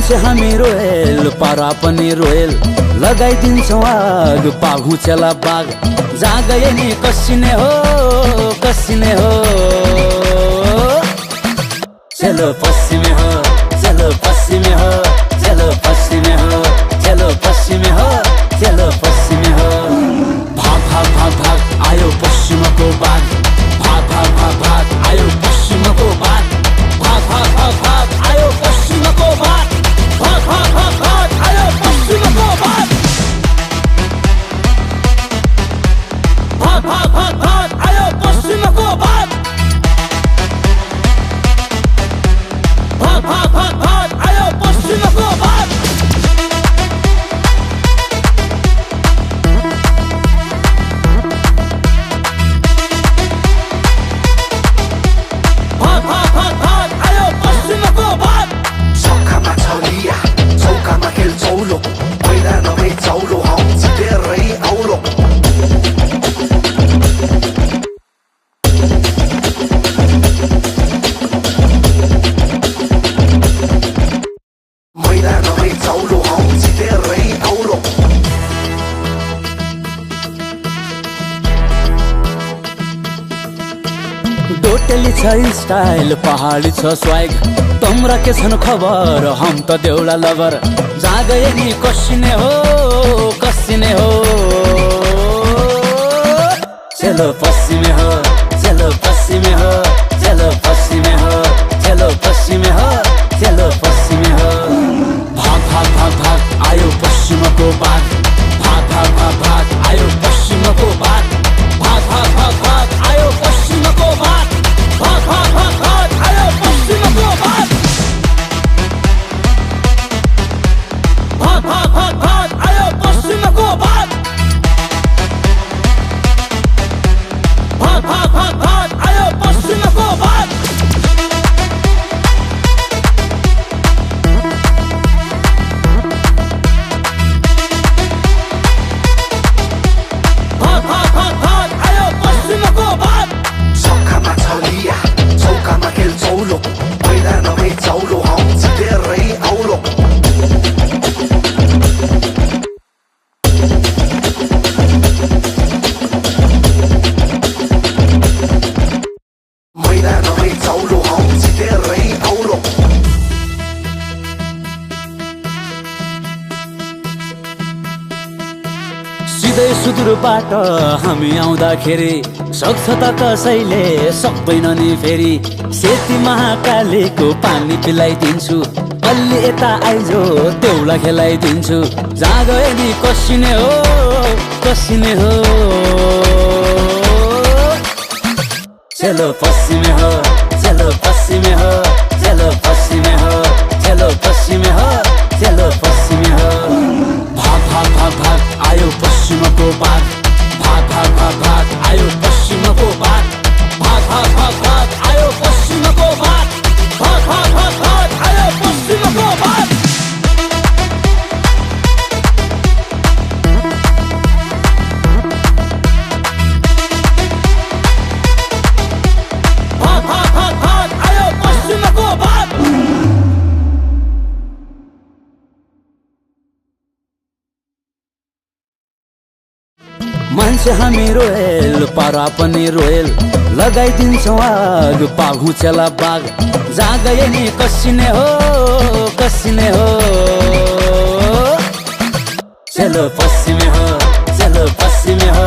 मान्छे हामी रोयल पारा पनि रोयल लगाइदिन्छौँ आग पाघु चेला बाग जहाँ गए नि कसिने हो चलो पश्चिमे हो चलो पश्चिमे हो चलो पश्चिमे हो चलो पश्चिमे हो चलो पश्चिमे हो भाग भाग भाग भाग आयो पश्चिमको बाग भाग भाग भाग भाग आयो पश्चिमको बाग भाग भाग भाग भाग आयो पश्चिमको बाग भाग भाग भाग भाग आयो पश्चिमको बाग भाग भाग भाग भाग आयो पश्चिमको बाग भाग भाग भाग भाग आयो पश्चिमको बाग भाग भाग भाग भाग आयो पश्चिमको बाग चौकामा छलिया चौकामा खेल चौलो पहिला नभई चौलो हौ धेरै औलो मैला नभई चौलो हौ धेरै औलो टोटली छ स्टाइल पहाडी छ स्वाग तम्रा के छन् खबर हम त देउला लवर जहाँ गए नि कसिने हो चलो पश्चिमे हो चलो पश्चिमे हो चलो पश्चिमे हो चलो पश्चिमे हो चलो पश्चिमे हो भाग भाग भाग भाग आयो पश्चिमको बाग भाग भाग भाग भाग आयो पश्चिमको बाग भाग भाग भाग भाग आयो पश्चिमको बाग भाग भाग भाग भाग आयो पश्चिमको बाग भाग भाग भाग भाग आयो पश्चिमको बाग भाग भाग भाग भाग आयो पश्चिमको बाग भाग भाग भाग भाग आयो पश्चिमको बाग चौकामा छलिया चौकामा खेल चौलो पहिला नभई चौलो हौ धेरै औलो मैला नभई चौलो हौ धेरै औलो सिधै सुदूरबाट हामी आउँदाखेरि सक्छ त कसैले सक्दैन नि फेरि सेती महाकालीको पानी पिलाइदिन्छु अलि यता आइजो देउला खेलाइदिन्छु जहाँ गए नि कसिने हो चलो पश्चिमे हो चलो पश्चिमे हो चलो पश्चिमे हो चलो पश्चिमे हो चलो पश्चिमे हो भाग भाग भाग भाग आयो पश्चिमको बाग भाग भाग भाग भाग आयो पश्चिमको बाग भाग भाग भाग भाग आयो पश्चिमको बाग भाग भाग भाग भाग आयो पश्चिमको बाग भाग भाग भाग भाग आयो पश्चिमको बाग मान्छे हामी रोयल पारा पनि रोयल लगाइदिन्छौँ आग पाघु चेला बाग जहाँ गए नि कसिने हो चलो पश्चिमे हो चलो पश्चिमे हो